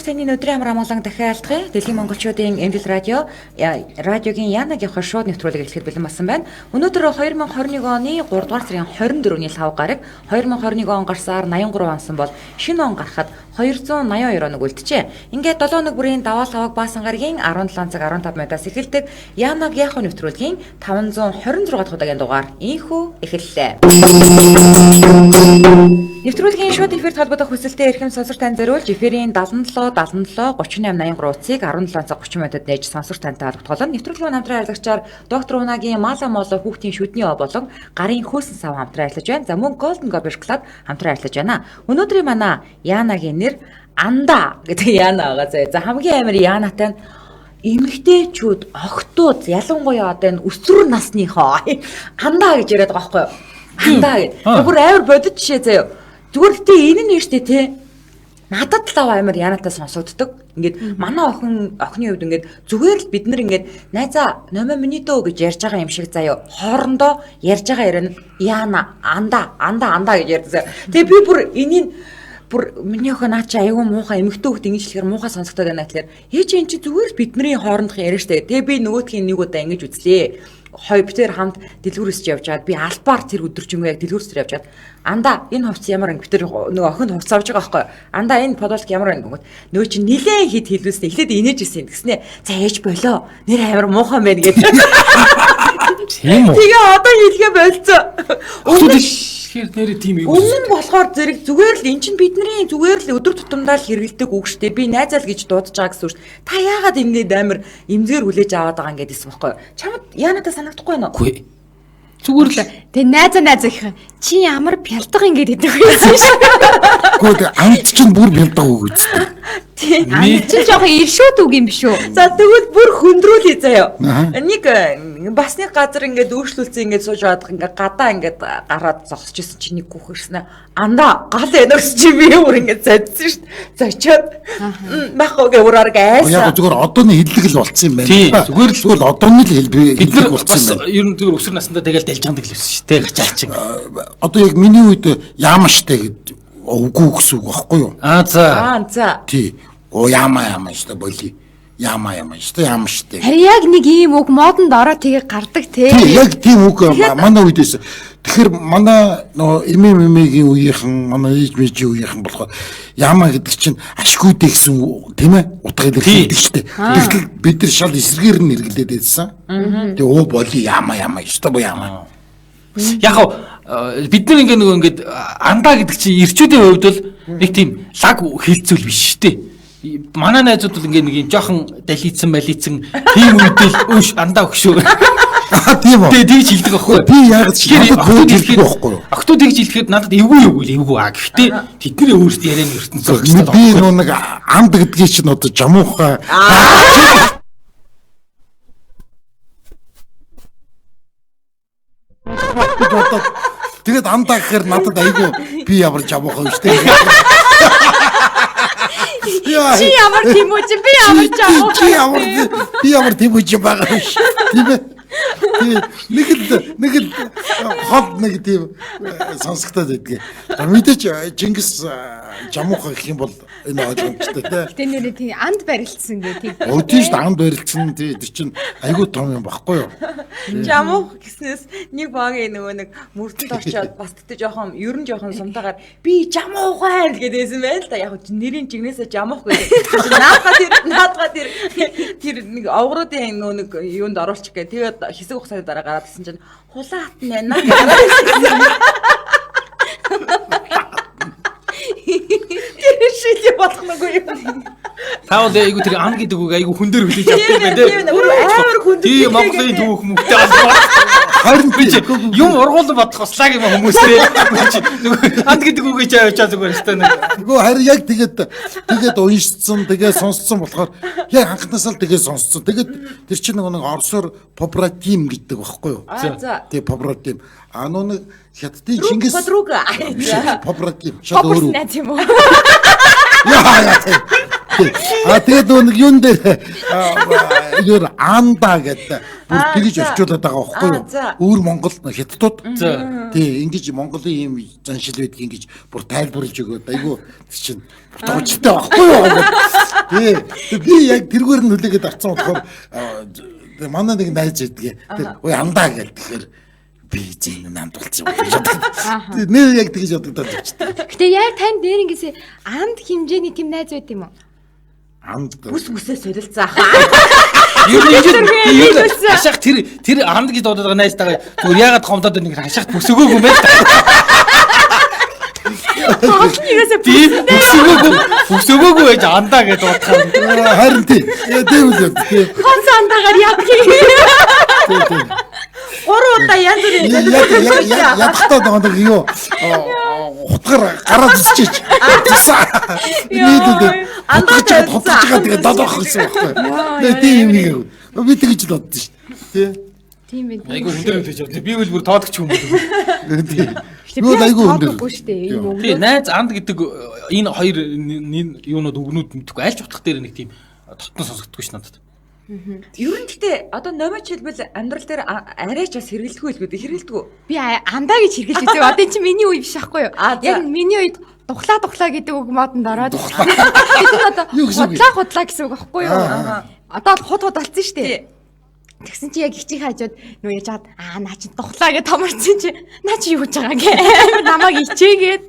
таны өдрийн амар амгалан дахиалдгая. Дэлхийн монголчуудын эмнэлэг радиогийн Янагийн шууд нэвтрүүлэг эхлэхэд бэлэн болсон байна. Өнөөдөр 2021 оны 3 дугаар сарын 24-ний 5 гараг 2021 он гарсаар 83 онсон бол шинэ он гарахад 282 оног үлджээ. Ингээд 7 өнөг бүрийн даваа лаваг баасан гарагийн 17 цаг 15 минутаас эхэлдэг Янаг яах нэвтрүүлгийн 526 дахь удаагийн дугаар ийхүү эхэллээ. Нэвтрүүлгийн шууд эфирт холбогдох хүсэлтэд эрхэм сонсогч тань зориулж эфирийн 77 88 83 утсыг 17 цаг 30 минутад нээж сонсогч тантай холбогдголоо. Нэвтрүүлгийн хамтран ажиллагчаар доктор Унагийн Мала Моло хүүхдийн шүдний ов болон гарын хөөсөн сав хамтран ажиллаж байна. За мөн Golden Gobers Club хамтран ажиллаж байна. Өнөөдрийн манай Янагийн нэр Анда гэдэг Яна байгаа зөө. За хамгийн амар Янатай нь эмэгтэйчүүд, охтууд ялангуяа одоо энэ өсвөр насныхоо Анда гэж яриад байгаа байхгүй юу? Анда гэдэг. Бүр амар бодит жишээ заяа. Зүгээр гэтээ энэ нь штэ тий. Надад л амар Янатай сонсогддог. Ингээд манай охины хувьд ингээд зүгээр л бид нар ингээд найзаа номо миний дөө гэж ярьж байгаа юм шиг заяа. Хоорондоо ярьж байгаа яриа нь Яна, Анда гэж ярьдаг. Тэгээ би бүр энийг бүр миний охин наача аюу муухай эмэгтэй хөлт ингэж хэлэхээр муухай сонсогдоод байна гэхээр эн чи зүгээр л бидний хоорондох яриа штэ. Тэгээ би нөгөөдхийн нэг удаа ингэж үзлээ. Хоёр хамт дэлгүүрээс явж байгаад би албаар тэр өдөржингөө яг дэлгүүрээс явж байгаад Анда энэ хувцас ямар анги тэр нөгөө охин хувцас авч байгаа байхгүй Анда энэ подолк ямар анги гот нөгөө чи нилээн хит хэлүүлсэн эхлээд инээж ирсэн гэснэ за ээж болоо нэр амар муухан байна гэдэг тийм үү тэгээ одоо хэлгээ болцоо нэрээ тийм юм. Өмнө нь болохоор зэрэг зүгээр л эн чинь бидний зүгээр л өдөр тутамдаа л хэрэгэлдэг үг штэ. Би найзаал гэж дуудаж байгаа гэсэн үг штэ. Та яагаад ингээд амар эмзгээр хүлээж аваад байгаа юм гэдээсэн байхгүй юу? Чамд Янадаа санагдахгүй байна уу? Үгүй. Зүгээр л тэгээ найзаа их чи ямар бялдаг ингээд гэдэг байсан шүү. Үгүй амт чинь бүр бялдаг үг үстэй. Тийм. Амт чинь жоохон иршүүд үг юм биш үү? За тэгвэл бүр хөндрүүлээ заяа. Нэг бас нэг газар ингээд өөрчлөлцсөн ингээд сууж байгаад ингээд гадаа ингээд гараад зогсож исэн чи нэг хүүх ирсэн. Анда гал энерс чи би өөр ингээд задсан шүү дээ. Зочоод махгаа өөрөөр гайсан. Яг зүгээр одооны хэллэг л болцсон юм байна. Тийм. Зүгээр л одооны л хэлбэр болцсон юм байна. Ер нь зүгээр өсвөр насндаа тэгэл дэлж байгаа гэлээсэн шүү дээ. Гачаачин. Одоо яг миний үед яама штэ гэдэг үгүй гэсэн үг байхгүй юу? За. Тий. Яама штэ боли. Яама штэ. Харин яг нэг ийм үг модонд ороод тэгээ гардаг те. Тий, яг тийм үг манай үедээс. Тэгэхээр манай эмээгийн үеийнхэн, манай ээж мэжийн үеийнхэн болохоор яама гэдэг чинь ашгүйтэй гэсэн тийм ээ? Утга илэрхийлдэг штэ. Тэгтэл бид нар шал эсрэгээр нь хэрэглээд байсан. Тэгээ боли яама штэ бо яама. Яг бид нар ингээд Анда гэдэг чинь ирчүүдийн хувьд бол нэг тийм лаг хэлцүүл биш шүү дээ. Манай найзууд бол ингээд нэг юм жоохон далийцсан тийм үедэл өөш Анда өгшөө. Тийм үү. Тэгээ тийж хэлдэг аахгүй. Би яг надад хэлдэг байхгүй юу? Охтууд тийж хэлэхэд надад эвгүй гэхдээ тэдний өөрсдөө ярианы ертөнцөө. Би нэг Анд гэдгийг чинь одоо жамуухай тэгээд Анда гэхээр надад айгүй би ямар жамуухан шүү дээ. Чи ямар тийм үү би ямар жамуухан. Би ямар тийм үү байгаа шүү. Тийм ээ. Нэг л хол нэг тийм сонсогдоод байдгийг. Мэдээч Чингис жамуухан гэх юм бол энэ ойлгомжтой тий. Гэтэ нэрээ тийм анд барилдсан гэх тийм. Тийш анд барилдсан тий тэр чинь айгүй том юм багхгүй юу? Жамуух гэснээс нэг багийн нөгөө нэг мөрдөнд орчоод бас тэгтээ жоохон ер нь жоохон сумтагаар би жамуухай гэдээсэн байл та яг нэрийн чигнээсээ жамуух гэдэг. Наадга тэр нэг овгруудын нөгөө нэг юунд оруулчих гээ. Тэгээд хэсэг хугацааны дараа гараад ирсэн чинь хулаан хатан байна тэр шилээ болохгүй юм. Таавал айгу тэр ан гэдэг үг айгу хүн дээр хүлээж авдаг байх тийм. Амар хүн. Тийм Монголын түүх мөхтэй харин би юм ургуулсан бодох услаа юм хүмүүстэй. Ан гэдэг үгийг чаавчаа зүгээр өстой нэг. Нөгөө харин яг тэгээд уншицсан тэгээд сонсцсон болохоор яг анхнаасаа л тэгээд сонсцсон. Тэгээд тэр чинь нэг орсоор побратим гэдэг байхгүй юу? Тэгээ побратим. Нэг хятадын Чингис побратим. Шал өөр. Яа. Тэгээд нэг юун дээр юу анда гэдэг бүр тэгж орчуулад байгаа байхгүй юу? Өөр Монгол хятадууд. Тий, ингэж Монголын ийм заншил байдаг ингэж бүр тайлбарлаж өгөөд айгу чинь товчтой байхгүй юу? Тий. Би яг тэргээр нь хүлээгээд авцсан болохоор манай нэг найз байдгийг тэр ой андаа гэдэг. Би зин намд болчих юм. Нэр яг тэгж бодогдоод байна. Гэтэ яг тань дээр ингэсээ анд хэмжээний тийм найз байт юм уу? Анд бүсээ солилцаа. Юу хашаах тэр анд гэж дуудаад байгаа найзтайгаа зүгээр яагаад хомдоод нэг хашаахт бүсгөөгүй юм бэ? Бүсгөөгүй байж андаа гэж дуудах юм. Харин тий. Тэгвэл тий. Хонц андаагаар яг тийм. 3 удаа янз бүрийн ядахтаа нэг юу хутгаар гараад зүсчиж тусаа нийлээд андаа хутгаж байгаа тэгээ додоох гэсэн байхгүй тийм юм би тэгж л боддоо шүү тийм байх айгу өндөр гэж бодлоо би бол бүр тоодогч юм тийм юу айгу өндөр тий найз анд гэдэг энэ хоёр юунууд өгнүүд мэдхгүй аль ч утга дээр нэг тийм дотно сонсогддгүй ш надад. Ер нь гэхдээ одоо номоч хэлбэл амьдрал дээр арайч бас хэрэглэхгүй л гэдэг хэрэглэдэг. Би андаа гэж хэрэглэж үзээ. Одоо чи миний үе биш аахгүй юу? Яг миний үед тухлаа гэдэг үг модонд ороод. Бид одоо худлаа гэсэн үг аахгүй юу? Одоо хот алдсан шүү дээ. Тэгсэн чи яг хичээх хажууд нөө яж хаад наа чи тухлаа гэж томорсон чи наа чи юу гэж байгаа гээ намайг ичээгээд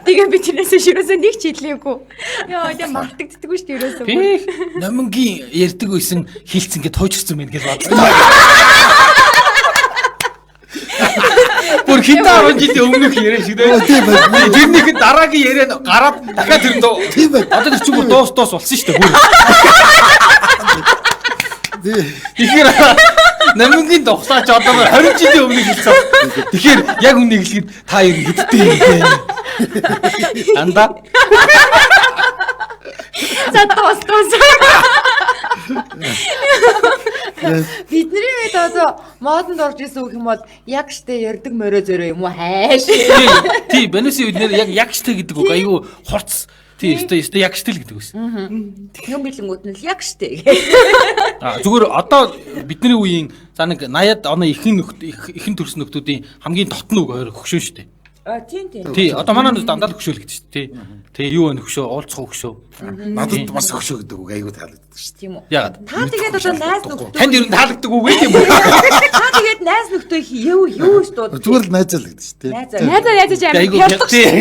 тэгээ би тэрнээсээ ширөөсөө нэг ч хэлээгүй ёо тэгээ мартагддаггүй шүү дээ ерөөсөө би номингийн ярьдаг байсан хилцэн гэж туйчирсан байх гэж бодлоо. Бүр хитаа 10 жилийн өмнөх яриа шиг дээ. Тэрнийх нь дараагийн яриа гараад дахиад тэр нь одоо тэр чинь бүр дуус болсон шүү дээ. Тэгэхээр намынгийн тухлаач одоо 20 жилийн өмнө хэлсэн. Тэгэхээр яг үнийг хэлэхэд та ер нь хэдтэй юм бэ? Анда. За тоос. Бидний үед одоо модонд орж исэн үг юм бол яг штэ ярддаг морой зөрөө юм уу хайш. Тий, бэнэсийн үед нэр яг штэ гэдэг үг айгүй хурц. Тий, өстө яг штэ л гэдэг байсан. Тэгэн бэлэнгүүд нь л яг штэ. Зүгээр одоо бидний үеийн за нэг 80-ад оны ихэнх төрс нөхдүүдийн хамгийн дотн үг хоёр хөгшөө штэ. Тийм. Тий, одоо манай нүд дандаа л хөгшөө л гэдэг штэ. Тий. Тэгээ юу вэ хөгшөө, уулзах хөгшөө. Надад бас хөгшөө гэдэг үг айгүй таалагддаг штэ. Тийм үү. Яагаад? Та тэгээд одоо найз нөхдөд Танд ер нь таалагддаг үг ээ тийм үү? Та тэгээд найз нөхдөд юу шүү дээ. Зүгээр л найзалдаг штэ. Найзаж амир хялдаг Тий.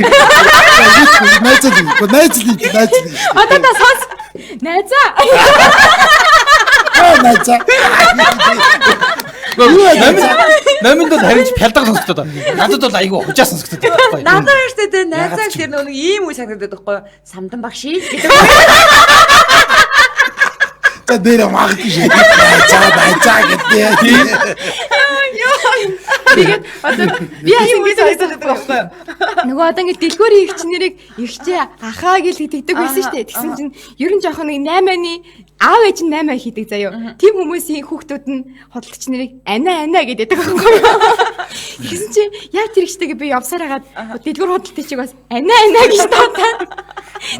Найзал. одоо та сонс найзаа Найзаа. Наминд харин пялдаг сонсогдоод байна. Надад бол айгүй хужаа сонсогдоод байна. Надад ярьжтэй найзаа гэхэр нэг ийм үе санагдаад байхгүй самдан багш гэдэг. Та дээр магадгүй шүү. Найзаа гэдэг. тэгээд одоо би ингэ санагдаад байхгүй нөгөө одоо ингэ дэлгүүрийн ихч нарыг ихчээ ахаа гэж тэгдэг байсан шүү дээ. Тэгсэн чинь ер нь жоохон нэг 8-ны аав ээж нь 8 хийдэг заяа. Тим хүмүүсийн хүүхдүүд нь хөдөлгч нарыг ана гэдэг байхгүй юу. Тэгсэн чинь яг тэр ихтэйгээ би явсаар хагаад дэлгүүр хөдөлтөй чиг бас ана гэж таатай.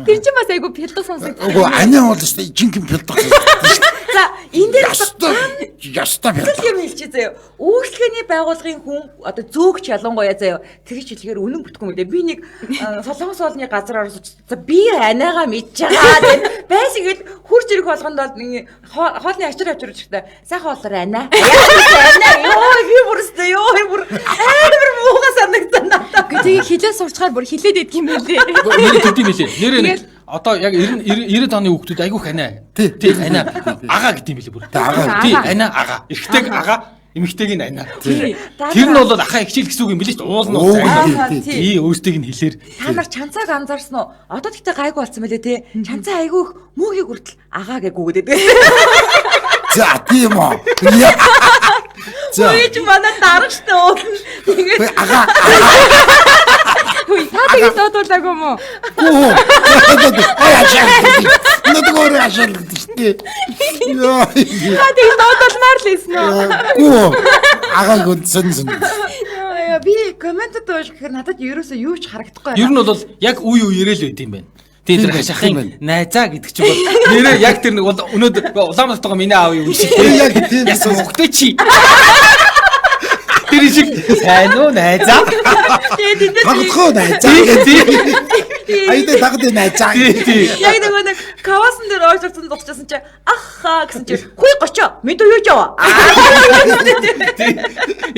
Тэр чинь бас айгу пялдаг сонсогдсон. Үгүй ана бол шүү дээ жинхэнэ пялдаг. За энэ дээр ястаа пялдаг. юм хэлчихье заяа. Үйлчлэгээний байгууллагын хүн одоо зөөгч ялангуяа заяа тэр хэлэхээр үнэн бүтггүй юм дээ. Би нэг солонгос олны газар орж за би анаага мэдж байгаа. Байсан гэл хурж ирэх болгонд бол хоолны ачаар авчирч ихтэй сайхан болоор ана. Йоо би бүрстэй ёо бүр амар муугас санагдсан надад. Тэгээ хилээ сурчгаар бүр хилээд идэх юм байлээ. Нэр төдий мэлээ. Нэр одоо яг 90 оны хүүхдүүд айгүйх ана. Тий ана. Ага гэдэг юм билээ бүр. Тий ана ага. Эрэгтэйг ага. Эмэгтэйг нь ана. Тэр нь бол ахаа ихчил гэсэн үг юм билээ шүү дээ. Уул нь. Тий өөрсдийг нь хэлээр. Та нар чанцааг анзаарсан уу? Одоо тэгтээ гайгүй болсон мөлий те. Чанцаа айгүйх муугийн хүртэл агаа гээгүүгээд байдаг. За тийм үү. За. Ууж манай дарга штэ уу. Тэгээд Ага. Хөөе та тэгээд дуудуулаагүй мó. Надад ашаал гэдэг штэ. Яа. Та тэгээд дуудуулмаар л ийсэн үү? Агааг үндсэн. би комментэд ууж гэхээр надад ерөөсөө юу ч харагдахгүй байна. Ер нь бол яг үе үерэл байд юм байна. тий тэр хашахын найзаа гэдэг чинь бол нэрээ яг тэр нэг өнөөдөр Улаанбаатарт миний аав юм шиг яг тийм хөхтэй чи тэр шиг сайн уу найзаа тагтхоо найзаа айдэ тагтэ найзаа Яг нэг кавасан дээр ойрцсон дуусчихсан чи ахаа гэсэн чи хүй 30 мэдүү юу жаа.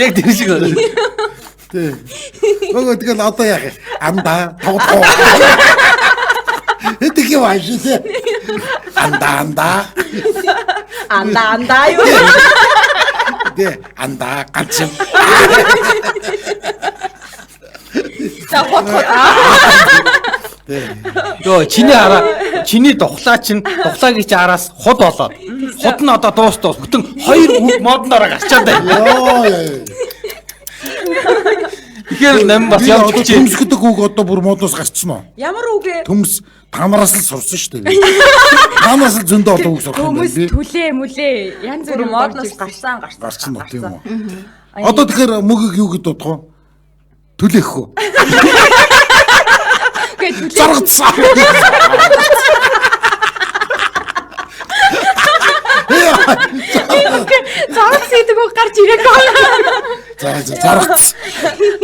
яг тэр шиг байна. тий нөгөө тэгэл одоо яах анда тагтхоо эдгээр юу ашиг анда юу. тий анда ганц Йоо чиний тухлаа тухлагийн чи араас худ болоод худ нь одоо дуустал бүтэн 2 моднороо гарчаад байна. ёо Тэгэхээр нам бас явж чи төмс гэдэг үг одоо бүр модоос гарчихсан уу? Ямар үг ээ? Төмс танараас л сурсан шүү дээ. Танараас л зөндөө одоо үг сурах юм Хүмүүс байна. түлээ мүлээ янз Бүр бүрийн модноос гарсан. Гарсан уу тийм үү? Одоо тэгэхээр мөгийг юу гэдэг бодох вэ? Түлээх үү? Заргацсан. Зарц гэдэг үг гарч ирээгүй. Заргац.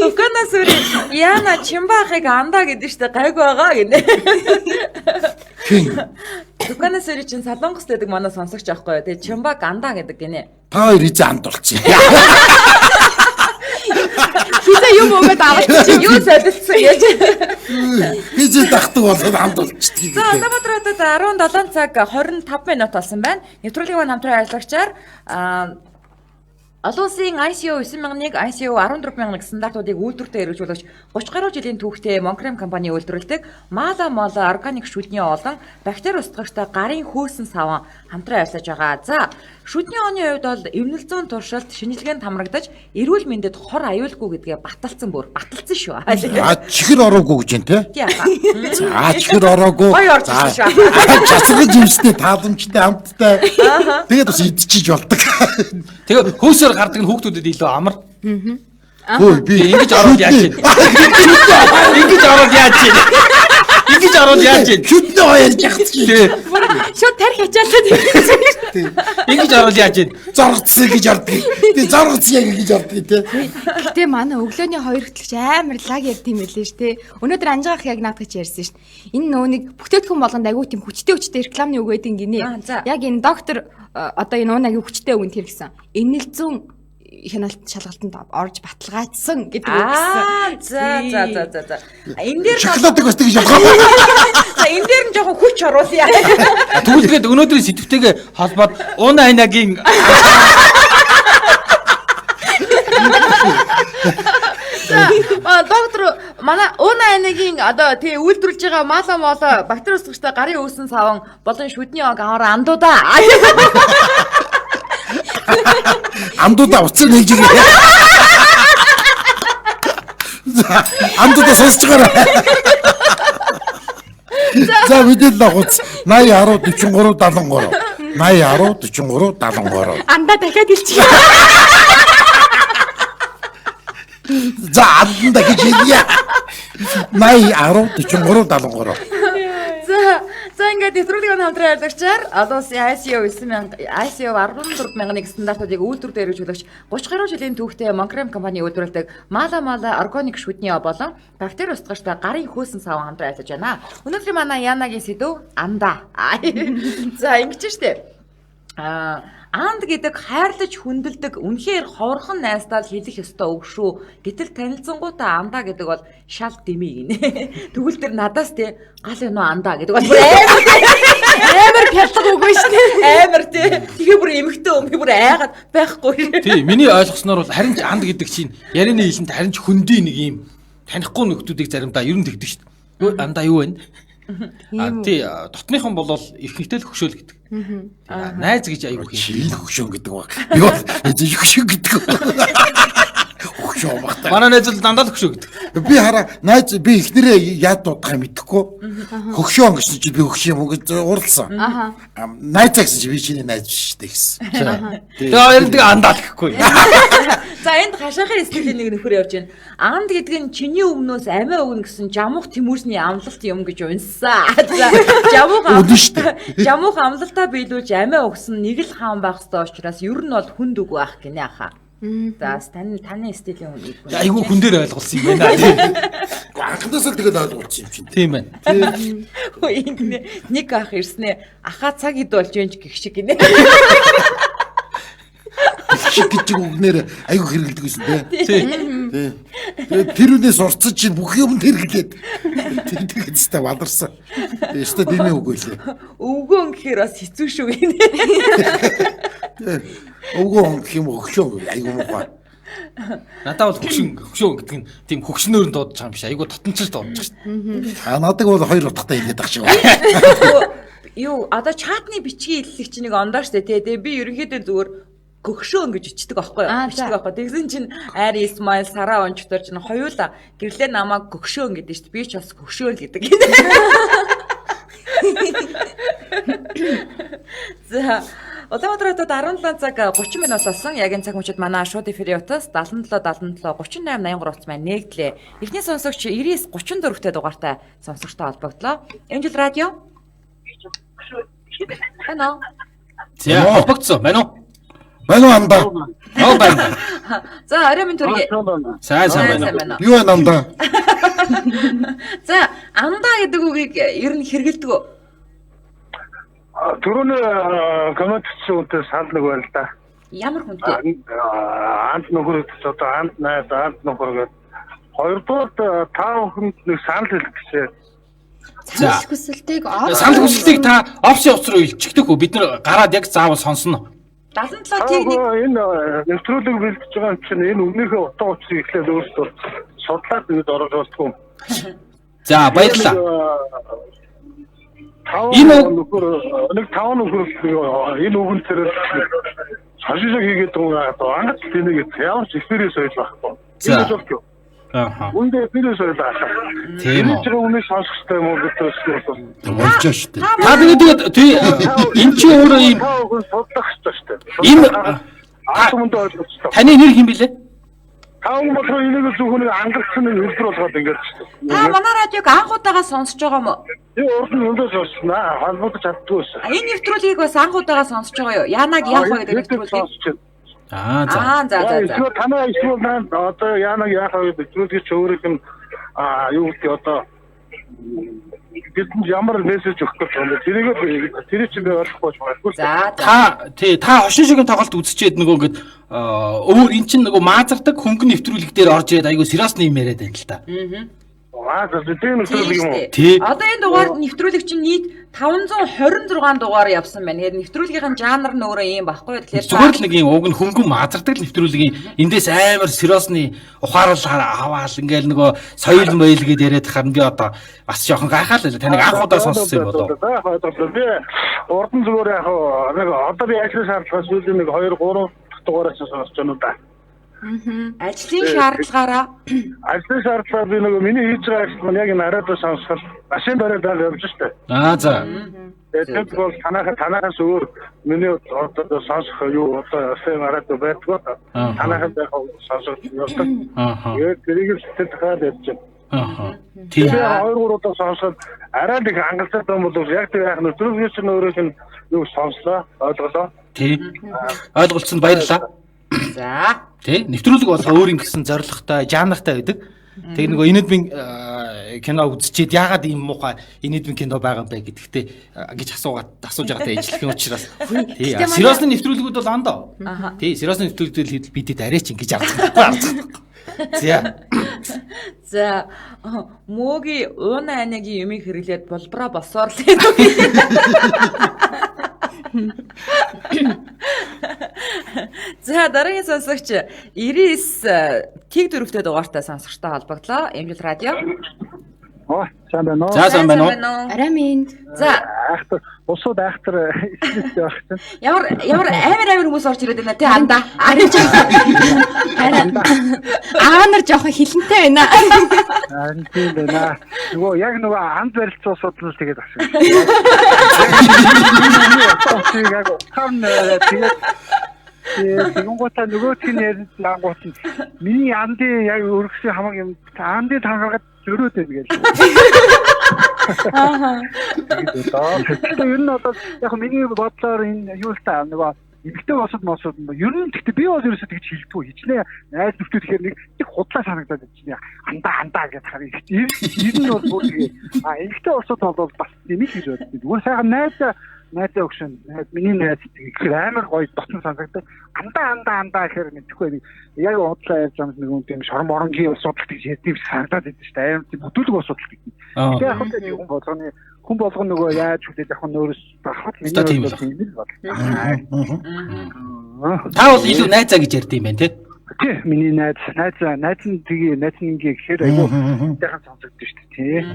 Өкөнөөс үри яна чимбахыг андаа гэдэг штэ гайг байгаа гинэ. Өкөнөөс үри чин Солонгос гэдэг манай сонсогч аахгүй юу? Тэгээ чимбаг андаа гэдэг гинэ. Та хоёр изээ анд болчих. Хизээ юм өгөөд авалт Юу солилцсон яаж. Изээ тахдаг болоод анд болчихдгийг. За Улаанбаатар хотод 17 цаг 25 минут болсон байна. Нэвтрүүлгийн хамтран ажиллагчаар олон улсын ICO 9001, ICO 14000 стандартуудыг үйлдвэртээ хэрэгжүүлэгч 30 гаруй жилийн түүхтэй Монкрем компани үйлдвэрлэдэг Мала органик шүдний олон бактери устгагчтай гарын хөөсөн саван хамтран ажиллаж байгаа. За шүдний оны хувьд бол эвнэл зүүн туршилт шинжилгээнд хамрагдаж эрүүл мэндэд хор аюулгүй гэдгээ баталсан шүү. Чихэр ороогүй гэж байна те. За чихэр ороогүй. Гой орчихсон шүү. Чацгаж юмстэй таламжтай амттай. Тэгээд бас идчихэж болдог. тэгээ хөөсөөр гардаг нь хүүхдүүдэд илүү амар. Хөөе би Ингэж ороод яаж чинь? Ингэж ороод яаж чинь? Ингэж ороод яаж чинь? Шүтнээ хоёрж яхаж чи. шууд тарих ачаалаад Ингэж ороод яаж чинь? Заргацсан гэж ордог. Тий заргац яг гэж ордог тий. Гэтэ манай өглөөний хоёр хөтлөгч амар лаг ярьд юм байлээ ш тэ. Өнөөдөр анжаах яг наадах ярьсан ш. Энэ нөө нэг бүтээтгүн болгонд агуу тийм хүчтэй рекламны үг байдаг гинэ. Яг энэ доктор одоо энэ уунагийн хүчтэй үгэнд хэрэгсэн. Энэлзүүн хяналт шалгалтанд орж баталгаажсан гэдэг үг гэсэн. За. Энэ дээр Шоколадыг бас тэгж явах. За энэ дээр нь жоохон хүч оруулъя. Тэгвэл өнөөдрийн сэдвтэйгээ холбоод Уна Айнагийн доктор манай Уна Айнагийн одоо тий үйлдвэрлэж байгаа мала бактери устгагчтай гарын үүсэн саван болон шүдний ог аваараа андуудаа. Амдуудаа уцаар нэгж ирээ. Амдуудаа сонсож байгаа. За мэдээлэл авах 80 10 43 73 80 10 43 73 Андаа дахиад илчих. За андаа гэж хэлье. 80 10 43 73 За ингээд нэвтрүүлгийн хамтран ажиллагчаар олон улсын ICO 9000 ICO 14000-ыг стандартуудыг үйлдвэртээ хэрэгжүүлэгч 30 гаруй жилийн түүхтэй Монкрем компани үйлдвэрлэдэг Мала органик шүдний бактери устгагчтай гарын хөөсөн саван хамтран ажиллаж байна. Өнөөдрийн манай Янагийн сэдв андаа. За ингэж штэ. Анд гэдэг хайрлаж хүндэлдэг үнэхээр ховорхон найсдаа хэлэх ёстой үг шүү. Гэтэл танилцсангуудаа андаа гэдэг бол шал дэмий гинэ. Тэгвэл тэр надаас те гал юм андаа гэдэг бол амар пялдаг үг биш нэ. Амар те. Тэгээ бүр эмхтэй юм би бүр айгаад байхгүй. тий миний ойлгосноор бол харин ч анд гэдэг чинь ярианы хэлэнд харин ч хөндөй нэг юм танихгүй нөхдүүдийг заримдаа ер нь тэгдэг шүү дээ. Андаа юу вэ? Тий дотныхон бол эрхэнтэй л хөшөөл гэдэг. Найз гэж аягүй Чийл хөшөө гэдэг баг. Би бол хөшөө гэдэг. Хөшөө багтаа. манай найз л дандаа л хөшөө гэдэг. Би хараа найз би ихнэрээ яад дуудах юм мэдэхгүй. Хөшөө гэсэн чи би хөшөө юм гэж уралсан. Найз гэсэн чи би чиний найз биш дээ гэсэн. Тэгээ хоёр нэг андаа гэхгүй. За За энд хашаахын стилийн нэг нөхөр явж байна. Анд гэдэг нь чиний өмнөөс амиа өгнө гэсэн жамуух Тэмүүрсний амлалт юм гэж унсаа. За жамуух амлалтаа биелүүлж амиа өгсөн нэг л хаан байх ёстой учраас ер нь бол хүнд үг байх гинэ аха. За таны стилийн үнийг. Айгу хүн дээр ойлгуулсан юм байна. Анхнаас л тэгээд ойлгуулсан юм чинь. Тийм байна. Нэг ах ирснэ. Ахаа цаг ид болж юм гэх шиг гинэ. Шиг гэж үгнээр айгу хэрэгэлдэг байсан Тийм. Тэгээд тэр үнээс урцсан чинь бүх юм хэрэглээд тэгээд хэвээр баларсан. Яста дэмий үг үлээ. Өвгөн гэхээр бас хэцүү шүү гинэ. Өвгөн гэх юм өгшөө айгу муухай. Надад бол хөгшөө гэдэг нь тийм хөгшнөөр дуудаж байгаа юм биш. Айгу татанчл дуудаж А шүү. надад бол хоёр утгатай хэлээд ах шиг. Юу одоо чатны бичгийн хэллэг чинь нэг ондоо штэ тий. Тэгээ би ерөнхийдөө зүгээр гөгшөө ингэж ичдэг аахгүй юу? Бичдэг аахгүй. Тэгсэн чинь Айр Исмаил Сара ончтор чинь хоёулаа гэрлээ намайг гөгшөө гэдэг штэ. Би ч бас гөгшөө л гэдэг. За Улаанбаатарт 17 цаг 30 минут болсон. Яг энэ цаг мөчид манай шууд эфирийн утас 77 38 83 маань нэгдлээ. Эхний сонсогч 99 34-тэй дугаартай сонсогчтой холбогдлоо. Angel Radio. Хано. За холбогдсон байна уу? Байна уу амдаа? Аа байна. За орой минь төргий. Сайн байна. Юу байна амдаа? За амдаа гэдэг үгийг ер нь хэрэгэлдэг үү? Түрүүний комментчийн үнтэй санал нэг байна л да. Ямар хүнтэй? Ант нөхөр одоо ант найз ант нөхөр гэдэг. Хоёрдугаар та бүхэнд нэг санал хэлэх гэсэн. Санал хүсэлтийг Санал хүсэлтийг та офсын утас руу илчигдэх үү? Бид нар гараад яг заавал сонсно. 77 техник Энэ нэвтрүүлэг бэлдэж байгаа юм чинь энэ өмнөхөө утга учирыг эхлээд өөрсдөө судлаад ингэж оруулдаг юм. За баярлалаа. Энэ нөхөр нэг 5 нөхөр энэ үгэн дээр шашиг хийгээд байгаа ангат тэнийг ямар ч экспириенс байж байхгүй. За. Аха. Үндэ экспириенс байж байгаа. Тийм үү. Тэр өмнө сонсохтой юм уу гэдэг нь Болж шүү дээ. Та тэгээд эн чи өөрөө ийм судлах хэрэгтэй шүү дээ. ийм Аач ойлгочихсон. таны нэр хэм бэлээ? Таун бодлоо энийг зөвхөн ангалтсан хэлбэр болгоод ингээд шүү дээ. та манай радиог анх удаага сонсож байгаа юм уу? Би урд нь өндөөс сонсноо. Холбогдож чаддгүй байсан. Энэ нэвтрүүлгийг бас анх удаага сонсож байгаа юу? Янаг яах вэ гэдэг нэвтрүүлгийг. Аа за. За. Эсвэл танаа эсвэл наа одоо яанаг яах вэ гэдэг нэвтрүүлгийг ч өөрөөх нь юу гэдэг одоо бидэнд ямар мессеж өгөх гэж байна. Тэр чинь би ойлгохгүй байна. За. Та хошин шигийн тоглолт үзчихэд нөгөө ингээд өөр эн чинь нөгөө маазардаг хөнгөн нэвтрүүлэг дээр орж ирээд айгу сериосны юм яриад байна л та. За тийм нэвтрүүлэг юм уу? Тий. Одоо энэ дугаар нэвтрүүлэг чинь нийт 526 дугаар явсан байна. Тэгэхээр нэвтрүүлгийн жанр нь өөрөө юм баггүй. Тэгэхээр Зүгээр л нэг юм уг нь хөнгөн маазардаг нэвтрүүлгийн эндээс амар сериосны ухаарал аваал ингээл нөгөө соёл моёл гэдээ яриад харна би одоо бас жоохон гайхаад л таныг анх удаа сонссон юм болов. Би урд нь зүгээр яг нэг одоо би ажлын шаардлагаас сүүлийн нэг 2 3 дугаараас сонсож байна да. ажлын шаардлагаараа Ажлын шаардлагаар би нэг миний хийж байгаа ажил маань яг энэ ариадаа сонсоход машин бариад явж штэ. Аа за. Тэгээд бол танаас өөр миний одоо сонсох юу одоо FM ариадаа байдгаа танаас яг сонсох явдаг. Ааха. Тэгээд тэрийг л сэтгэлдээ явж байна. Ааха. Тий. Тэгээд 2 3 удаа сонсоход арай нэг хангалттай юм бол яг тэр яг нэвтрүүлгийн чинь өөрөөх нь юу сонслоо ойлголоо. Тий. Ойлголцсонд баярлалаа. за Тий. Нэвтрүүлэг болгоо өөр ингэсэн зоригтой, жанртай байдаг. Тэг нөгөө инэдмийн кино үзчихэд яагаад ийм муухай инэдмийн кино байгаа юм бэ гэдэгтээ гэж асууж байгаатай ижлэх юм учраас. Тий. Сериосны нэвтрүүлгүүд бол ондоо. Тий. Сериосны нэвтрүүлгүүд бидэд арайч ингэж авдаг. за мөөгийн ууна анагийн юмыг хэрэглээд болброо босоор л За дараагийн сонсогч 99 тэг дөрөвтэй дугаартай сонсогчтой холбогдлоо. Angel Radio. Сайн байна уу? За сайн байна уу? Арай минь. За Айхтар усууд айхтар ихтэй явах чинь. ямар амар хүмүүс орж ирээд байна тий андаа. Аа нар жоохон хилэнтэй байна. Харин тийм байна. Нөгөө яг нөгөө анд барилцсан усууд л тэгээд авсан. Яг ухаан тэгээд Тэгэнгүүтээ нөгөөдг нь ярьж ангуут нь миний анди яг өргөсөн хамаг юм анди тангараад зөрөөд байв гэж. Аа. Тэгээд ер нь одоо яг миний бодлоор энэ юу л та нөгөө эмэгтэй босод мосод ер нь гэхдээ би бол ерөөсөө тэгж хэлдэггүй хичнээн найз нөхдөд тэгэхээр нэг худлаа санагдаад байна. Андаа гэж харъя. Ер нь бол бүр тэгээ эмэгтэй босод бол бас нэмэх гэж боддог. Зүгээр сайхан найзаа өгшөн миний найз тэгэхээр амар гоё дотн санагдав. Андаа гэхээр мэдхгүй нэг яг удлаа ярьж байгаа нэг юм тийм шорон моронгийн асуудал гэж ярьдığım санагдаад байдаг шүү дээ. Амар тийм бүдүүлэг асуудал гэдэг. Тэгээ яг хөө тийм хүн болгоно нөгөө яаж хүлээж авах нь өөрөөс бахад миний бол тийм л бол. Та бол илүү найзаа гэж ярьд юм байна тий. Тий миний найз нь тэгээ найз нь ингээ гэхээр айгүй сайхан сонсогдсон шүү дээ тий.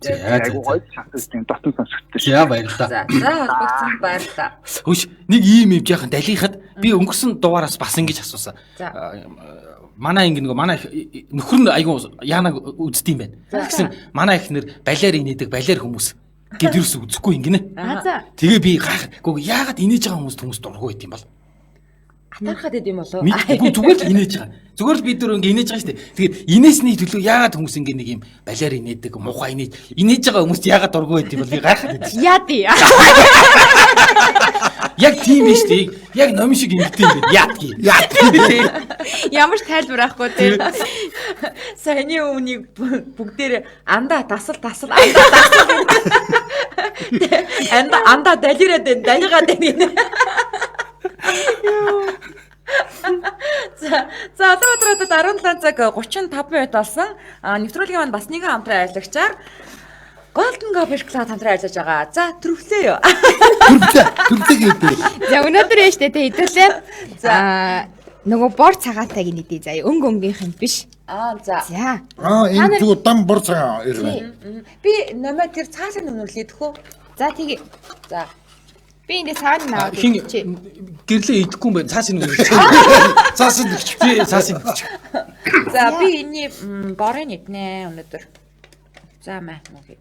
Айгүй гоё санагдсан дотн сонсогдсон шүү. Яа баярлалаа. За холбогдсон баярлалаа. Хөөш нэг ийм яахан далихад би өнгөрсөн дугаараас бас ингэж асуусан. Манай ингэ нөгөө манай нөхөр нь айгүй яанаг үздэг юм байна. Тэгсэн манай ихнэр балиар инээдэг балиар хүмүүс гэд юус үзэхгүй ингэнэ. Тэгээ би гайхав. Яагаад инээж байгаа хүмүүс дургуй байт юм бол. Атархад идэм болов. Зүгээр л инээж байгаа. Зүгээр л бид нар ингэ инээж байгаа шүү дээ. Тэгээд инээсний төлөө яагаад хүмүүс ингэ нэг юм балиар инээдэг муухай инээж байгаа хүмүүст яагаад дургуй байт юм бол би гайхаад байдаг. Яа тий. Яг тийм биш тий. Яг номин шиг ингэдэг юм байна. Яат. Ямар ч тайлбар авахгүй тий. Саяны үнийг бүгдээр андаа тасал андаа далираад далигаад байна. За одоо 17 цаг 35 минут болсон. Нэвтрүүлгийн маань бас нэгэн хамтран ажиллагчаар Golden Coffee Club хамтран ажиллаж байгаа. За төрөвлөө юу? Төрөвлөө гэдэг. За өнөөдөр яаж тэ хэдүүлээ. За нөгөө бор цагаатайг нэдий заяа өнгөнгийнх нь биш. За. Энэ зүгээр дам бор цагаан ирвэ. Би намайг тэр цаашаа нүнэрлээд хөө. За тэгээ. За. Би энэ цаана наваад чи гэрлээ идэхгүй юм байна. Цааш нэг. Цааш нэг. Цааш нэг. За би энэ борын иднэ өнөөдөр. За маа мөг.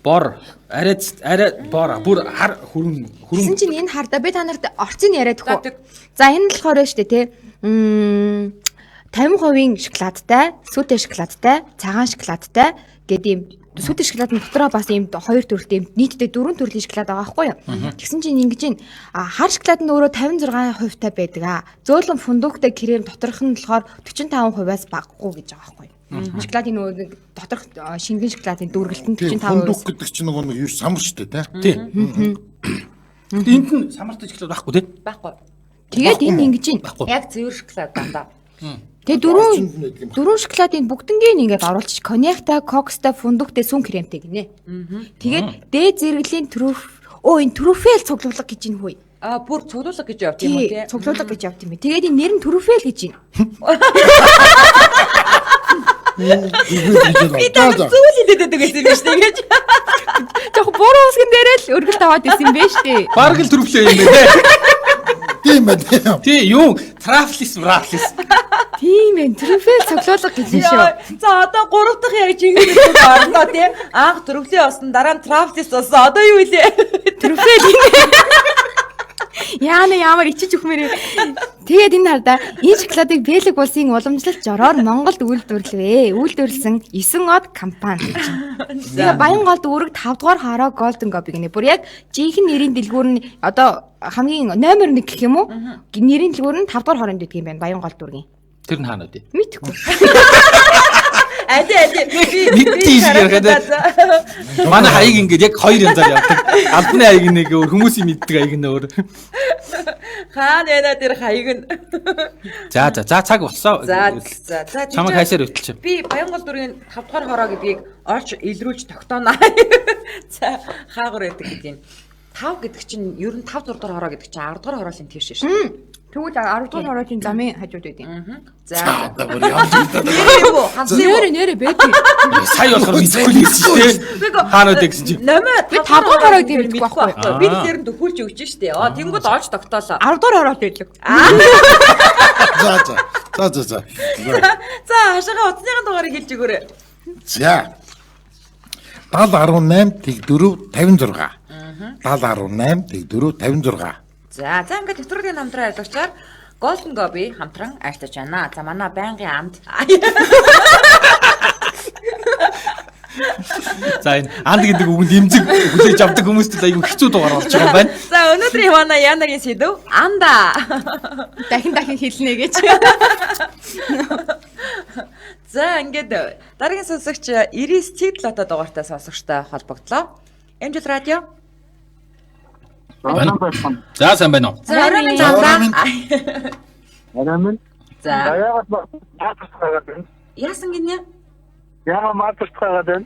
Бор арай бор бүр хар хүрэн. Гэсэн чинь энэ хардаа би та нарт орцыг яриад өгөө. За энэ нь болохоор шүү дээ тий. 50% шоколадтай, сүтэ шоколадтай, цагаан шоколадтай гэдэг юм. Сүтэ шоколадны дотроо бас ийм хоёр төрөлтэй юм нийтдээ 4 төрлийн шоколад байгаа байхгүй юу? Тэгсэн чинь ингэж ин хар шоколад нь өөрөө 56% та байдаг. Зөөлөн фундуктай крем доторх нь болохоор 45%-аас багахгүй гэж байгаа байхгүй юу? Шоколадын нөгөө доторх шингэн шоколадын дүүргэлт нь 45%. Фундук гэдэг чинь нөгөө юу самар шүү дээ тий. Энд нь самартай шоколад байхгүй тий? Байхгүй. Тэгээд энэ ингэж ин яг цэвэр шоколад дандаа. Тэгээ дөрөв шоколадын бүгднгийн ингээд оруулчих коньяктай, кокстай, фундуктай, сүн кремтэй гинэ. Тэгээд дээд зэрэглэлийн энэ трюфел цуглуулга гэж юм хөөе. Бүр цуглуулга гэж явт юм уу тий? Цуглуулга гэж явт юм. Тэгээд энэ нэр нь трюфел гэж юм. Би таа зүйл идэдэг гэсэн юм биш үү ингэж. Жохо буруу усгэн дээрээ л өргөлт аваад исэн юм бэ штэ. Бараг л трюфел юм бэ. Тийм байна. Тий юу трафлис. Тийм ээ трюфел цуглуулга гэж юм шүү. За одоо 3 дахь яг жинхэнэ орноо тий. Анх трюфел болсон дараа нь трафлис болсон. Одоо юу вэ? Трюфел Яана ямар ичиж өгмөрөө. Тэгээд энэ хардаа энэ шоколадыг Бэлэг улсын уламжлалт жороор Монголд үйлдвэрлсэн 9 од компани. Тэгээ Баянголд үүрэг 5 дугаар хараа Golden Coffee гэнэ. Бүр яг жинхэнэ нэрийн дэлгүүр нь одоо хамгийн номер 1 гэх юм уу? Нэрийн дэлгүүр нь 5 дугаар хороонд байдаг юм байна Баянголд үүргийн. Тэр нь хаана вэ? Мэдхгүй. Би манай хаяг ингээд яг хоёр янзаар явдаг. Албаны хаяг нэг өөр хүмүүсийн мэддэг хаяг нь өөр. Хаана яна тэр хаяг нь. За цаг болсоо. За. Чамайг хайсаар өтөлч. Би Баянгол дүргийн 5 дугаар хороо гэдгийг орж илрүүлж тогтооно. За хаагур байдаг гэдэг юм. 5 гэдэг чинь ер нь 5 6 дугаар хороо гэдэг чинь 10 дугаар хороолын тийш шүү. Тэгвэл 10 дугаар хороогийн замын хажууд байдیں۔ За. Нэрэ бэти. Сая болохоор мэдхгүй л гэсэн тийм. Хаанууд гэсэн чинь. Номер би 5 дугаар хороо гэдэг мэдгүй байхгүй. Би тэр нь төхүүлж өгч штэ. Тэнгүүд олж тогтоолоо. 10 дугаар хороо байлаа. За. За хашаага утасныхын дугаарыг хэлж өгөөрэй. За. 70 18 4 56. 7018 4 56. За ингээд нэвтрүүлгийн хамтран ажиллагчаар Golden Gobi хамтран ажиллаж байна. За манай байнгын амд. За энэ анд гэдэг үгэнд имзэг хүлээж авдаг хүмүүст айгүй хэцүү дугаар болж байгаа юм байна. За өнөөдрийн Ивана Янагийн сэдв анда. Дахин хэлнэ гэж. За ингээд дараагийн сонсогч 99 цэгт лото дугаартай сонсогчтой холбогдлоо. Эмжил радио. За сайн байна уу? За оройн цаана. Арай. За Яагаад маатарцгаагаад байна? яасан гинэ? Яагаад маатарцгаагаад байна?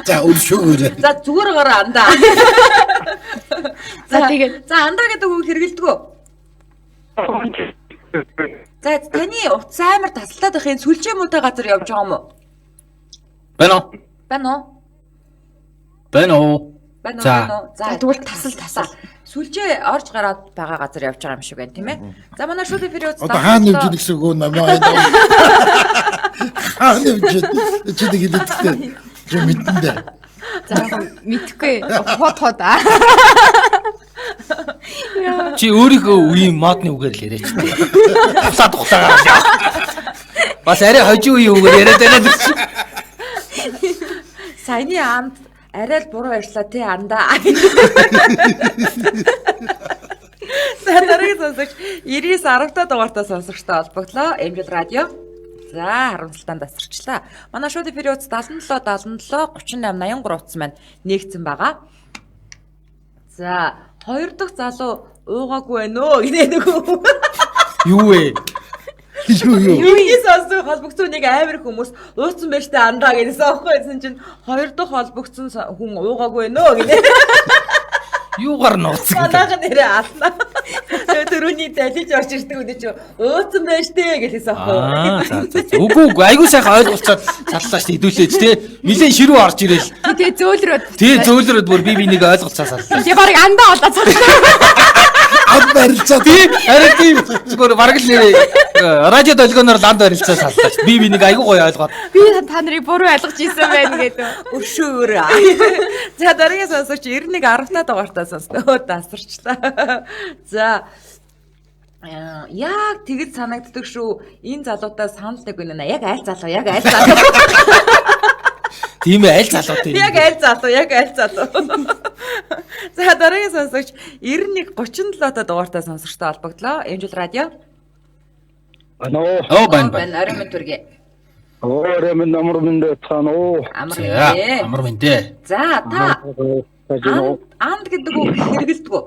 За үлшөөрэй. За зүгээр гараа анда. За тэгээд за анда гэдэг үг хэрэгэлдэг үү? За таны утас амар тасалдаад байх энэ сүлжээ муутай газар явж байгаа юм уу? Байна уу? Байна уу? Байна уу? Байна уу? За. Байна уу? За тэгвэл тасал. Сүлжээ орж гараад байгаа газар явж байгаа юм шиг байна тийм ээ. За манай шууд эфир утас. Одоо хаана явж идэх гэсэн үг намайг. Хаана явж чи нэг хэлэхдээ чи мэдэндээ. за мэдхгүй хот аа. Чи өөрийнхөө үеийн модны үгээр л яриач. Тухлаа. Бас арай хожим үеийн үгээр яриад байна гэж. Саяны амд арай л буруу ярьлаа тий анда. За дараагийн сонсогч 99 10 дугаартай сонсогчтой холбогдлоо. Эмжил радио. За харамсалтай тасарчлаа. Манай шууд эфир утас 77 77 38 83 утас маань нээгдсэн байгаа. За хоёр дахь залуу уугаагүй байна өө гинэ нөгөө. Юу вэ? Юу. Юугээс олсон холбогцсон нэг амар хүмүүс ууцсан байж та андаа гэсэн аахгүй гэсэн чинь хоёр дахь холбогцсон хүн уугаагүй байна өө гинэ. Юугаар нууц гэдэг. Манайх нэрээ ална. Төрөний далиж орж ирдэг үдэ чи ууцсан байж тээ гэсэн аахгүй. Үгүй айгуу сайхан ойлголцоод саллаа шүү хэдүүлээч тий. Нилийн ширүү орж ирээл. Тэгээд зөөлрөөд. Тий зөөлрөөд бүр би нэг ойлголцоо саллаа. Би барыг андаа болоо цаглаа. Ад барилцаа. Тий арай тийм зүгээр бараг л радио долгионоор ланд барилцаа саллаа шүү. Би нэг айгуу гоё ойлгоод. Би та нарыг буруу ойлгож ирсэн байна гэдэг. Өшөөр. За дараагийн сонсогч 91 10 дугаартай сонсноо тасарчлаа. За яг тэгэл санагддаг шүү. Энэ залуутай санал нэг үнэ. Яг аль залуу. Тийм ээ аль залуу тийм. Яг аль залуу. За дараагийн сонсогч 91 37 дугаартай сонсогчтой холбогдлоо. Эмжил радио. Оо байна. Оройн төргий. Оройн амар мэндэ цаана уу. Амар мэндэ. За та анд гэдэг үг хэрэгэлдэг үү?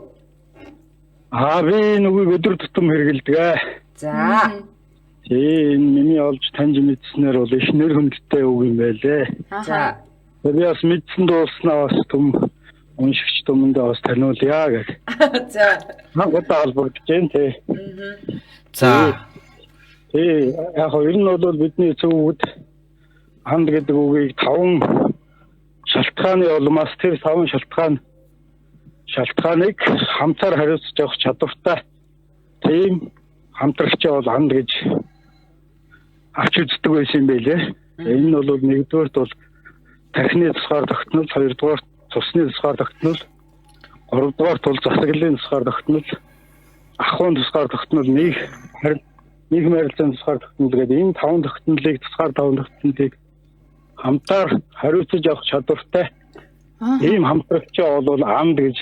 Би нүг өдөр тутам хэрэгэлдэг. За. Энэ миний олж таньж мэдснээр бол их нэр хүндтэй үг юм байлээ. За. Би бас мэдсэн дууснаа бас түм уншигч түмэндээ бас таниулъя гэж. За. Нагадаа холбогдож जैन тий. За. Яг ер нь бол бидний зөвхөн анд гэдэг үгийг 5 шалтгааны улмаас тэр 5 шалтгааныг хамтаар хариуцж явах чадвартай тийм хамтрагч бол анд гэж авч үздэг байсан юм байлээ. Энэ нь бол нэгдүгээрт бол тархины тусгаар тогтнол, хоёрдугаарт цусны тусгаар тогтнол, гуравдугаарт бол засаглалын тусгаар тогтнол, ахуйн тусгаар тогтнол, нийгмийн харилцааны тусгаар тогтнол гэдэг энэ 5 тогтнолыг тусгаар 5 тогтнолыг хамтаар хариуцж явах чадвартай ийм хамтрагч бол анд гэж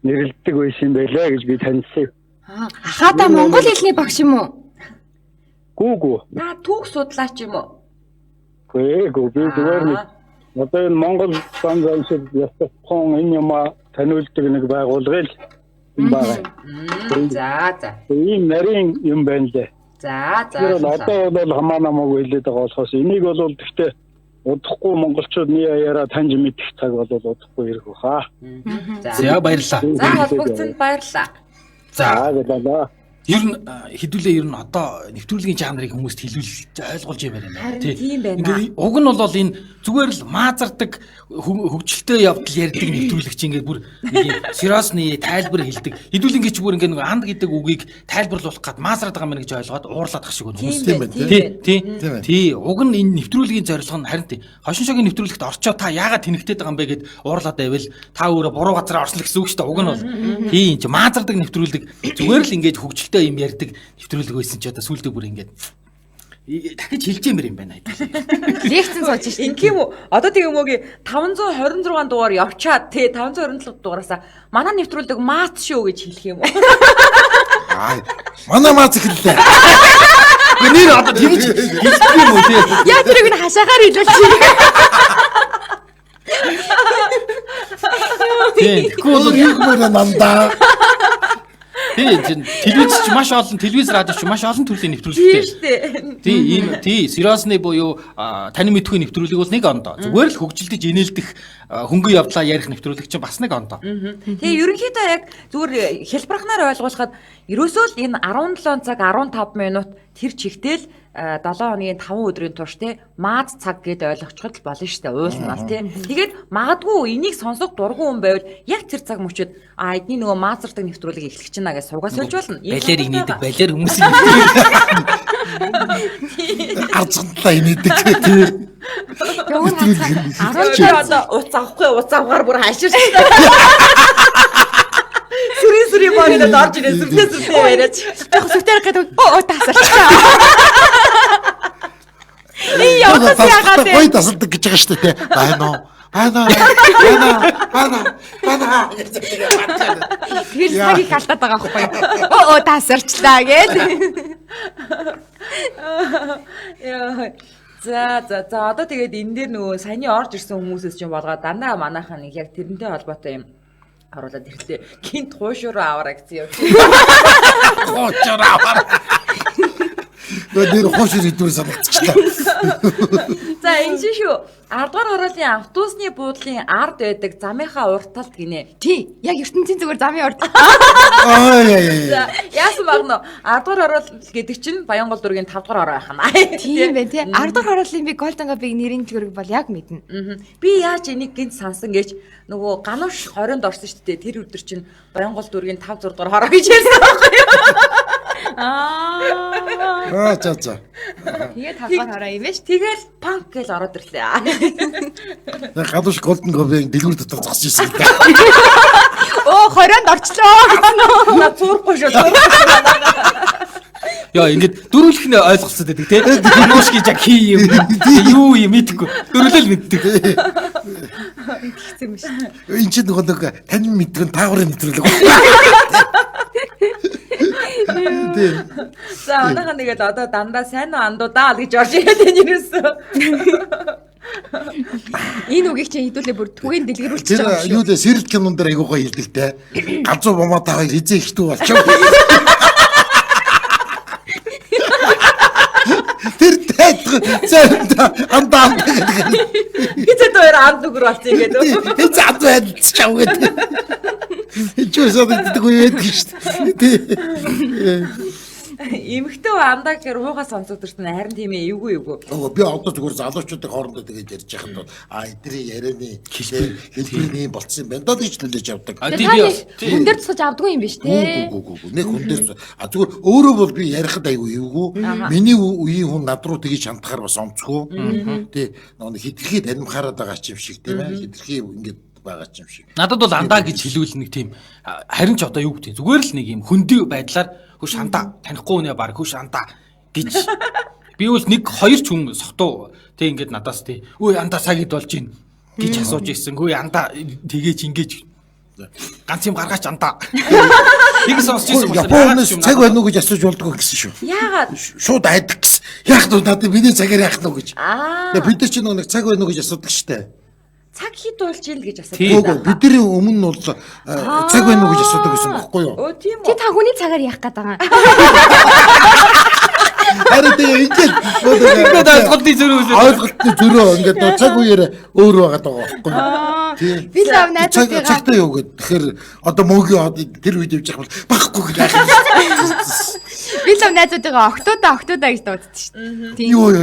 нэрлэдэг байсан юм байлаа гэж би таньсан. Хата монгол хэлний багш юм уу? Гүү. Та түүх судлаач юм уу? Гүү би зүгээр нэг одоо энэ Монгол санжааншид ястахын энэ юм таниулдаг нэг байгуулгал юм байна. За. Ийм нарийн юм байна лээ. За. Одоо бол хамаа намаагүй хэлээд байгаа болохоос энийг бол гэхдээ удахгүй монголчууд яриа таньж мэдэх цаг бол удахгүй ирэх баха. За баярлалаа. За холбогцсонд баярлалаа. За. Ер нь хэдүүлээ ер нь одоо нэвтрүүлгийн жанрыг хүмүүст хэлүүлж ойлгуулж юмаар байна. Тийм байна. Ингээд уг нь бол энэ зүгээр л маазардаг хөгжилтэй явдал ярьдаг нэвтрүүлэгч ингээд бүр нэг юм сериосны тайлбар хэлдэг. Хэдүүл ингээд бүр ингээд нэг анд гэдэг үгийг тайлбарлуулах гад маазардаг юм гэж ойлгоод уурлаад ах шиг байна хүмүүс. Тийм байна. Тий. Уг нь энэ нэвтрүүлгийн зорилго нь харин тий. Хошин шогийн нэвтрүүлэгт орчоо та яагаад тэнэгтээд байгаа юм бэ гэд уурлаад байвал та өөрөө буруу газараа орсон гэсэн үг шүү дээ. Уг нь бол тий энэ маазардаг нэвтрүүлэг зүгээр л ингээд хөгжилтэй юм ярьдаг нэвтрүүлэг байсан ч одоо сүүлдээ бүр ингээд дахиж хэлж юмэр юм байна. Лекцэн сууж шээ. Ингээм үү? Одоо тийм өмөөгийн 526 дугаар явчаад тий 527 дугаараасаа манай нэвтрүүлдэг маац шүү гэж хэлэх юм уу? Манай маац хэллээ. Нэр одоо тэгж хэлдэг юм уу тий? Яа тэрийг нь хашаагаар хэлүүлчих. Тий. Тэгэхгүй бол Юу мөрөө нандаа. тий телевиз ч маш олон телевиз радио ч маш олон төрлийн нэвтрүүлэгтэй. Тий сериосны буюу тань мэдхгүй нэвтрүүлэг бол нэг ондоо. Зүгээр л хөгжилдөж инээлдэх хөнгөн явдлаа ярих нэвтрүүлэг чинь бас нэг ондоо. Тэгээ ерөнхийдөө яг зүгээр хэлбэрхнаар ойлгуулахад ерөөсөө л энэ 17 цаг 15 минут тэр чигтэл 7 хоногийн 5 өдрийн турш те маад цаг гэд ойлгочиход болно шүү дээ. Уулнал те. Тэгээд магадгүй энийг сонсох дургүй хүн байвал яг тэр цаг мөчөд эдний нөгөө маазардаг нэвтрүүлэг эхлэх чинь гэж суугаас олж болно. Балер инээдэг балер хүмүүс Арцгантлаа инээдэг. Тэгвэл одоо уц авахгүй уц авахаар бүр хаширч. Сүрийн боёд орж ирээ сүртэй яриач. Яг сүртэй гэдэг таасарчаа. Яа яагаад гой тасалдаг гэж байгаа шүү дээ. Байна уу? Байна. Тэр цагийг алдаад байгаа байхгүй. Таасарчлаа гээд. Яа. За одоо тэгээд энэ дээр нөгөө саяны орж ирсэн хүмүүсээс ч болгоод дандаа манайхаа нэг яг тэрнтэй холбоотой юм оруулаад ирлээ. Гинт хуушуур аваарай гэсэн юм. Хуушуур аваарай. Нэр хуушуур идэвэр санагдчихлаа. За энэ чинь шүү. 10 дугаар хорооллын автобусны буудлын ард байдаг замынхаа урт талд гинэ. Тий, яг ертөнцийн зүгээр замын урд. За яасан багнаа 10 дугаар хороол гэдэг чинь Баянгол дүүргийн 5 дугаар хороо байна. Тийм байна тий. 10 дугаар хорооллын би Golden Gobby-гийн нэрийн төгрөг бол яг мэднэ. Би яаж энийг гинт сансан гэж нөгөө ганууш 20-нд орсон шүү дээ. Тэр өдөр чинь Баянгол дүүргийн 5 6 дугаар хороо гэж хэлсэн байхгүй юу? За. Тэгээд 5 дугаар хороо юм биш. Тэгэл панк гэж ороод ирлээ. Гадууш Golden Gobby-гийн дэлгүүр дотор зогсож ирсэн гэдэг. 20-нд орчлоо гэсэн үү? На зурхгүй шүү. Яа ингэж дөрүүлэх нь ойлгоцсон байдаг тий. Дөрүүлж гэж яг хий юм. Юу юм мэдэхгүй. Дөрүүлэл мэддэг. Хэцүү юм шиг. Энд чинь нөгөө тань мэдгэн таагуурын нэвтрүүлэг. За манайхаа нэгэд одоо дандаа сайн андуудаа гэж орж ирээд байна юусэн. Энэ үгийг чинь хэдүүлээ бүр түгээн дэлгэрүүлчих байгаа шүү. Юу лээ сэрэл кинон дээр айгуугаа хэлдэг те. Ганцуу бомоо тавыг хизээ ихтүү болчихоо. Тэр тэт андаа гэдэг. Хизээ дээр анд нүгэр болчих гэдэг. Хизээ анд байдчихав гэдэг. Хичээсээ гэдэг үе байдаг шүү дээ. Эмхтэй андаа гэхээр уугаас онцогдсон харин тийм ээ эвгүй. Би одоо зүгээр залуучуудын хоорондоо тэгээд ярьж байхад эдний ярианы хэлбэрний болцсон юм байна даа гэж төлөж явдаг. Хүн дээр тусгаж авдгүй юм биш те. Үгүй. Нэг хүн дээр зүгээр өөрөө бол би ярихад айгүй эвгүй. Миний үеийн хүн над руу тгийж хандахаар бас онцгүй. Тэ нэг хитрхи танимхаараад байгаа ч юм шиг тийм ээ. Хитрхи ингээд байгаа ч юм шиг. Надад бол андаа гэж хэлвэл нэг тийм харин ч одоо юу гэдэг зүгээр л нэг юм хөндөй байдлаар хөш андаа танихгүй нэ баг хөш андаа гэж би бол нэг хоёр ч хүн сохтуу тэг ингээд надаас тий өө андаа цагид болж гин гэж асууж ирсэн. Хөөе андаа тгийж ингэж ганц юм гаргаач андаа. Нэг сонсож ирсэн Японоос цаг байна уу гэж асууж болдгоо гэсэн шүү. Яагаад? Шууд айдаг гэсэн. Яах вэ надад миний цагаар яах нь гэж. Бид нар ч нэг цаг байна уу гэж асуудаг штэ. Цаг хэд болж ийн гэж асуудаг. Бидний өмнө нь бол цаг байна уу гэж асуудаг гэсэн байхгүй юу? Өө тийм үү. Тэ та хүний цагаар яах гээд байгаа. Харин тэгээ ингээд ойлголтын зөрүү үлээ. ойлголтын зөрөө ингээд цаг үеэр өөр байгаа даа. Би л найзуудтайгаа цагтаа юу гэдэг. Тэгэхээр одоо мөнгө тэр үед явж байгаа бол багхгүй гэж. би л найзуудтайгаа октоудаа гэж дууддаг шүү дээ. Юу.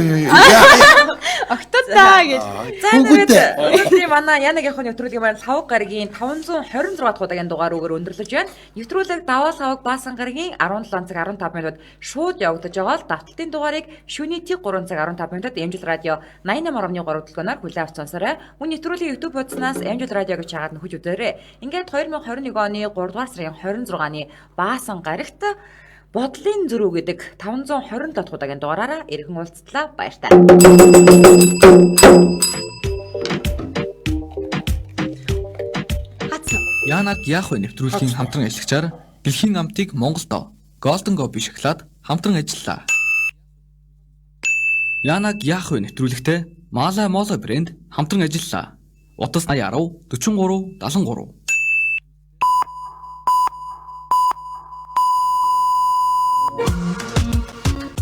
Октоудаа гэж. За өнөөдөр манай Янаг явахын нэвтрүүлгийн маань савг гарагийн 526 дахь удаагийн дугаар үгээр өндөрлөж байна. Нэвтрүүлэг даваа савг баасан гарагийн 17 цаг 15 минутад шууд явагдаж байгаа бол давталтын дугаарыг шөнийн 3 цаг 15 минутад Амжилт радио 88.3 төлөвлөгөөнөөр хүлээн авч сонсоорой. Мөн нэвтрүүлгийн YouTube хуудаснаас Амжилт радиог чагаад нөхөж үзээрэй. Ингээд 2021 оны 3 дугаар сарын 26-ны баасан гарагт бодлын зөрүү гэдэг 527 дахь удаагийн дугаараараа иргэн уулзтлаа. Баяртай. Янаг яах вэ нэвтрүүлгийн хамтран ажиллагчаар дэлхийн амтыг Монголдо Golden Go бишглаад хамтран ажиллалаа. Янаг яах вэ нэвтрүүлэгтээ Mala Molo брэнд хамтран ажиллалаа. Утас 80 10 43 73.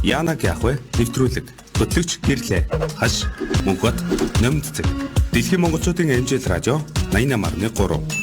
Янаг яах вэ? Нэвтрүүлэг. Хөтлөгч гэрлээ. Хаш, мөнхбат, Номд цэг. Дэлхийн монголчуудын Амжилт радио 88.3.